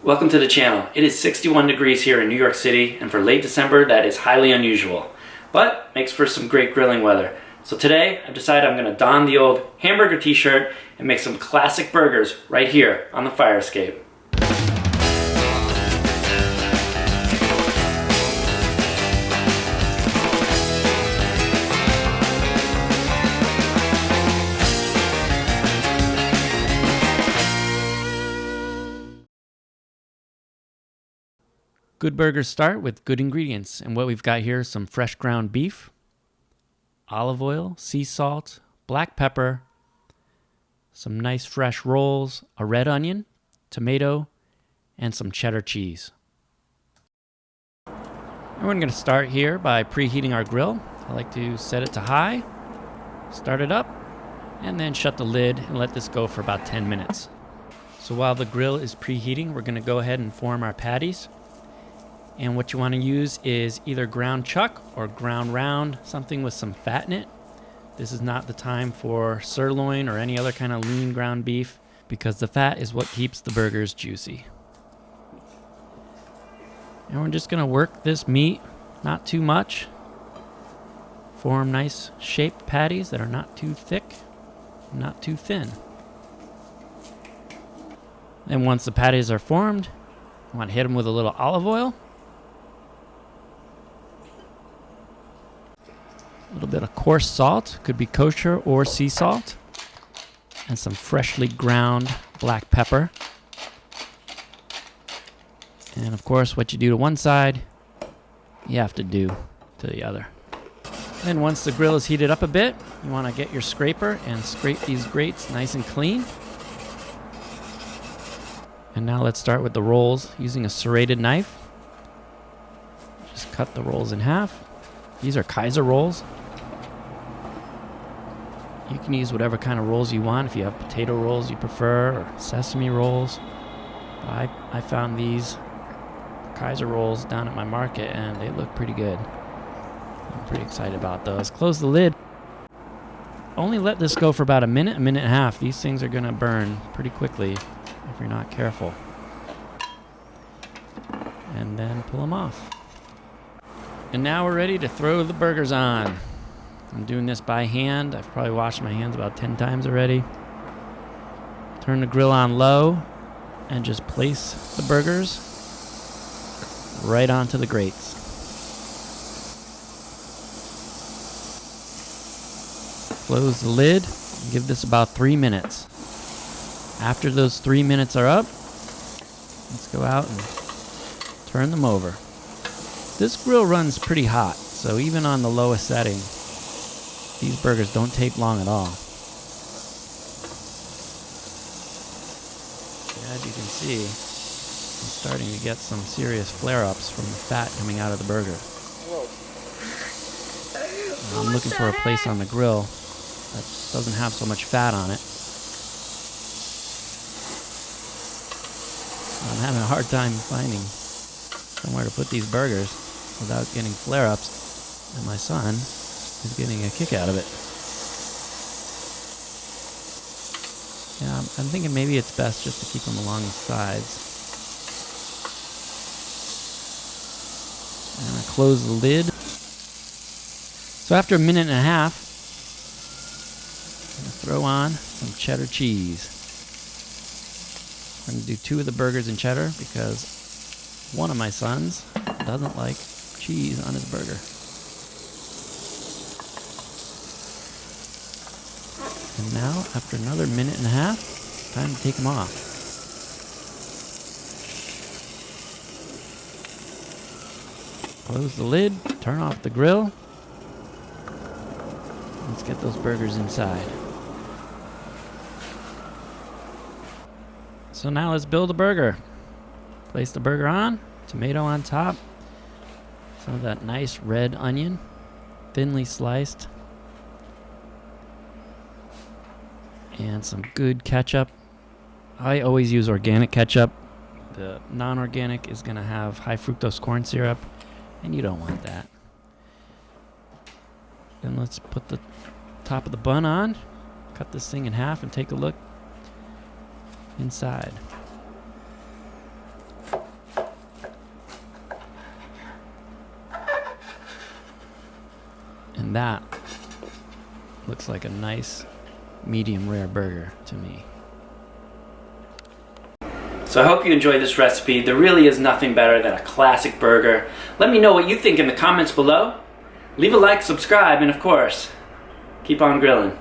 Welcome to the channel. It is 61 degrees here in New York City, and for late December that is highly unusual, but makes for some great grilling weather. So today I've decided I'm going to don the old hamburger t-shirt and make some classic burgers right here on the fire escape. Good burgers start with good ingredients, and what we've got here is some fresh ground beef, olive oil, sea salt, black pepper, some nice fresh rolls, a red onion, tomato, and some cheddar cheese. And we're going to start here by preheating our grill. I like to set it to high, start it up, and then shut the lid and let this go for about 10 minutes. So while the grill is preheating, we're going to go ahead and form our patties. And what you want to use is either ground chuck or ground round, something with some fat in it. This is not the time for sirloin or any other kind of lean ground beef, because the fat is what keeps the burgers juicy. And we're just going to work this meat, not too much. Form nice shaped patties that are not too thick, not too thin. And once the patties are formed, you want to hit them with a little olive oil. A little bit of coarse salt, could be kosher or sea salt, and some freshly ground black pepper. And of course, what you do to one side, you have to do to the other. Then once the grill is heated up a bit, you want to get your scraper and scrape these grates nice and clean. And now let's start with the rolls using a serrated knife. Just cut the rolls in half. These are Kaiser rolls. You can use whatever kind of rolls you want. If you have potato rolls you prefer, or sesame rolls. I found these Kaiser rolls down at my market and they look pretty good. I'm pretty excited about those. Close the lid. Only let this go for about a minute and a half. These things are going to burn pretty quickly if you're not careful. And then pull them off. And now we're ready to throw the burgers on. I'm doing this by hand. I've probably washed my hands about 10 times already. Turn the grill on low and just place the burgers right onto the grates. Close the lid and give this about 3 minutes. After those 3 minutes are up, let's go out and turn them over. This grill runs pretty hot, so even on the lowest setting, these burgers don't take long at all. As you can see, I'm starting to get some serious flare-ups from the fat coming out of the burger. I'm looking for a place on the grill that doesn't have so much fat on it. I'm having a hard time finding somewhere to put these burgers without getting flare-ups, and my son is getting a kick out of it. Yeah, I'm thinking maybe it's best just to keep them along the sides. And I close the lid. So after a minute and a half, I'm going to throw on some cheddar cheese. I'm going to do 2 of the burgers in cheddar because one of my sons doesn't like cheese on his burger. And now, after another minute and a half, time to take them off. Close the lid, turn off the grill. Let's get those burgers inside. So now let's build a burger. Place the burger on, tomato on top, some of that nice red onion, thinly sliced, and some good ketchup. I always use organic ketchup. The non-organic is going to have high fructose corn syrup, and you don't want that. Then let's put the top of the bun on, cut this thing in half, and take a look inside. And that looks like a nice medium rare burger to me. So I hope you enjoyed this recipe. There really is nothing better than a classic burger. Let me know what you think in the comments below. Leave a like, subscribe, and of course, keep on grilling.